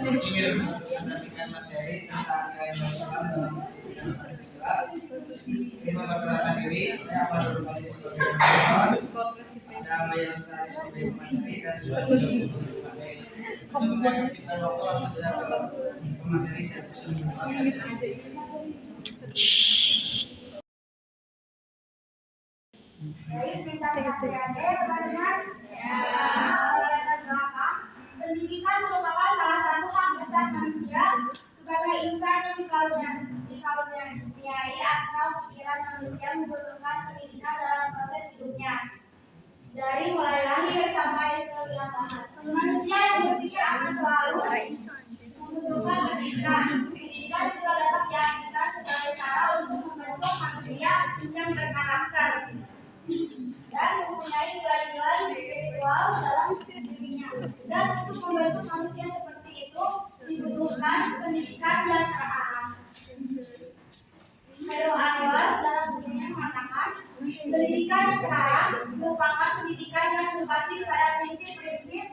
Ingin menyampaikan materi tentang keilmuan dalam pendidikan Pancasila. Ingin memperkenalkan diri, saya akan berbagi sebagai nama yang saya sebagai materi dan sebagai materi. Untuk menghabiskan waktu langsung saja ke materi saya. Baik, kita teman-teman. Pendidikan merupakan salah satu hak dasar manusia sebagai insan yang dikaruniai atau pikiran manusia membutuhkan pendidikan dalam proses hidupnya. Dari mulai lahir sampai ke liang lahat. Manusia yang berpikir akan selalu membutuhkan pendidikan. Pendidikan juga dapat diartikan sebagai cara untuk membentuk manusia yang berkarakter dan mempunyai nilai-nilai spiritual dalam dirinya. Dan untuk membentuk manusia seperti itu dibutuhkan pendidikan yang terarah. Khairul Anwar dalam bukunya mengatakan, pendidikan yang terarah merupakan pendidikan yang berbasis pada prinsip-prinsip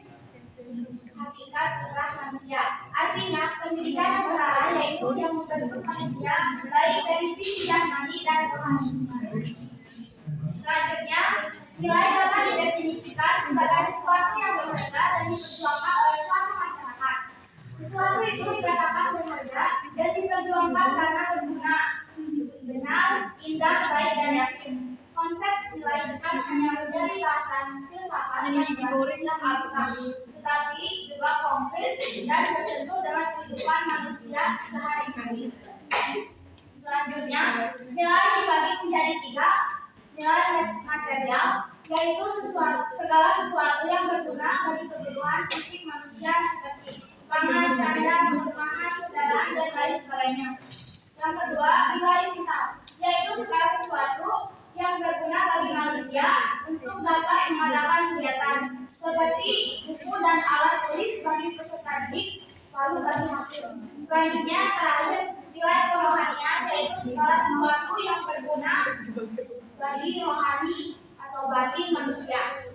hakikat fitrah manusia. Artinya, pendidikan yang terarah yaitu yang membentuk manusia baik dari sisi jasmani dan rohani. Selanjutnya, nilai dapat didefinisikan sebagai sesuatu yang berharga dan diperjuangkan oleh suatu masyarakat. Sesuatu itu dikatakan berharga dan diperjuangkan karena berguna, benar, indah, baik, dan yakin. Konsep nilai bukan hanya menjadi bahasan filsafat yang abstrak, tetapi juga konkret dan bersentuh dengan kehidupan manusia sehari-hari. Selanjutnya, nilai dibagi menjadi 3. Nilai material, yaitu segala sesuatu yang berguna bagi kebutuhan fisik manusia seperti pangan, sandang, perumahan, kendaraan, dan lain sebagainya. Yang kedua, nilai vital, yaitu segala sesuatu yang berguna bagi manusia untuk dapat mengadakan kegiatan seperti buku dan alat tulis bagi peserta didik, lalu bagi hakim. Selanjutnya, terakhir, nilai kerohanian, yaitu segala sesuatu yang berguna bagi rohani atau batin manusia.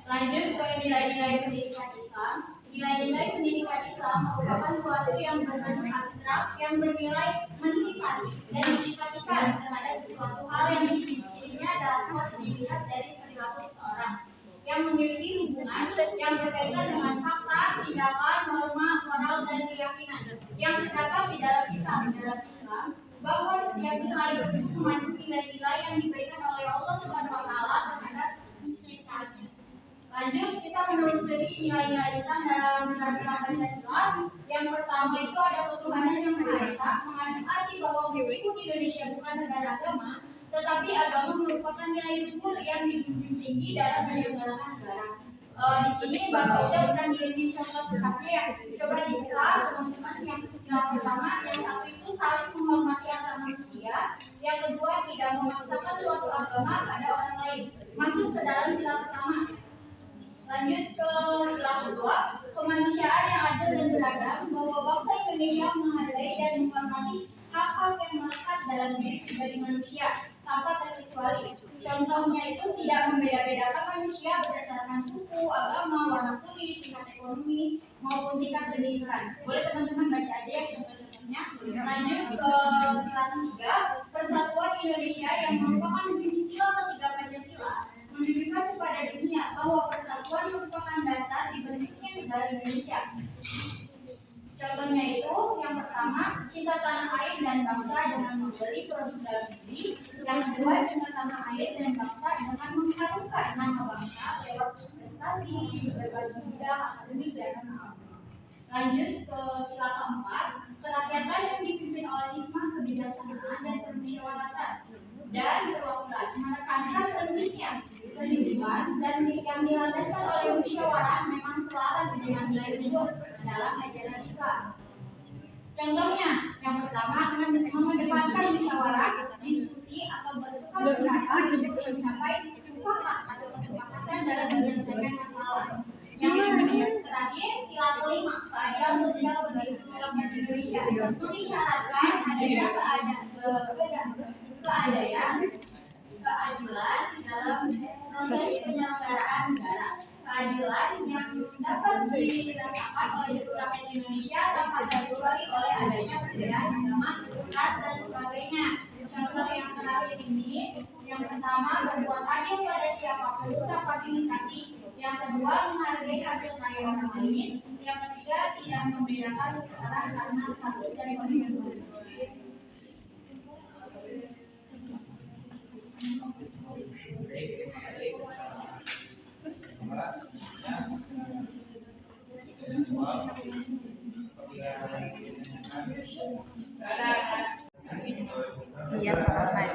Lanjut ke nilai-nilai pendidikan Islam. Nilai-nilai pendidikan Islam merupakan suatu yang berbentuk abstrak yang bernilai mensifati dan mensifatikan terhadap sesuatu hal yang ciri-cirinya dapat dilihat dari perilaku seseorang yang memiliki hubungan yang berkaitan dengan fakta, tindakan, norma, moral, dan keyakinan yang terdapat di dalam Islam. Dalam Islam, bahwa setiap nilai itu semacam nilai-nilai yang diberikan oleh Allah SWT terhadap ciptaannya. Lanjut, kita menelusuri nilai-nilai Islam dalam sila-sila Pancasila. Yang pertama itu ada ketuhanan yang Maha Esa, mengandung arti bahwa meskipun Indonesia bukan negara agama, tetapi agama merupakan nilai luhur yang dijunjung tinggi dalam menyelenggarakan negara. Di sini Bapak udah pernah ngirimin contoh selengkapnya ya. Coba dibuka teman-teman. Yang sila pertama, yang satu itu saling menghormati antar manusia. Yang kedua, tidak memaksakan suatu agama pada orang lain. Masuk ke dalam sila pertama. Lanjut ke sila kedua, kemanusiaan yang adil dan beragam, bahwa bangsa Indonesia menghargai dan menghormati hak-hak yang melekat dalam diri pribadi manusia tanpa terkecuali. Contohnya itu tidak membeda-bedakan manusia berdasarkan suku, agama, warna kulit, tingkat ekonomi, maupun tingkat pendidikan. Boleh teman-teman baca aja ya contoh-contohnya. Lanjut ke sila ketiga, persatuan Indonesia yang merupakan bunyi sila ketiga Pancasila menunjukkan kepada dunia bahwa persatuan merupakan dasar dibentuknya negara Indonesia. Contohnya itu, yang pertama, cinta tanah air dan bangsa dengan membeli produk dalam negeri. Yang kedua, cinta tanah air dan bangsa dengan mengharumkan nama bangsa lewat prestasi di berbagai bidang akademik dan non-akademik. Lanjut ke sila keempat, kerakyatan yang dipimpin oleh hikmah, kebijaksanaan, dan permusyawaratan dan perwakilan menekankan pentingnya kehidupan dan yang dilandaskan oleh musyawarah memang selaras dengan nilai luhur dalam ajaran Islam. Contohnya, yang pertama mengedepankan diskusi atau bertukar pendapat untuk mencapai mufakat atau kesepakatan dalam menyelesaikan masalah. Yang terakhir, sila kelima, keadilan sosial bagi seluruh rakyat Indonesia mengisyaratkan adanya keadilan dalam proses penyelenggaraan negara. Keadilan yang dapat dirasakan oleh seluruh rakyat Indonesia tanpa terkecuali oleh adanya perbedaan agama, ras, dan sebagainya. Contoh yang terakhir ini, yang pertama, berbuat adil pada siapapun tanpa pilih kasih. Yang kedua, menghargai hasil karya orang lain. Yang ketiga, tidak membedakan seseorang karena status dan kondisi tubuh. Siap pakai.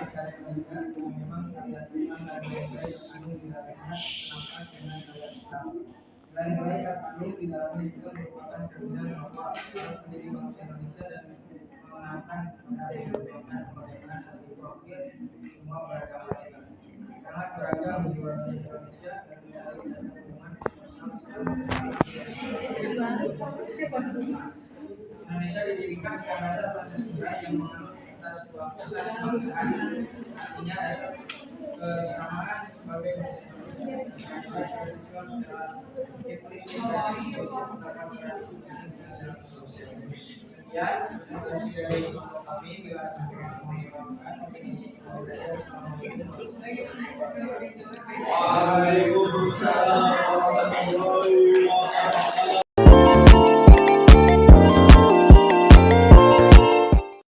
Nilai-nilai yang perlu di dalamnya juga merupakan cerminan bahwa menjadi bangsa Indonesia dan memenangkan kemerdekaan satu profil semua beragama Islam. Sangat beragam di luar Indonesia dan mencari hubungan Indonesia didirikan atas dasar Pancasila yang menganut asas kebangsaan, artinya dasar kesamaan sebagai ya, dari kami bila menghilangkan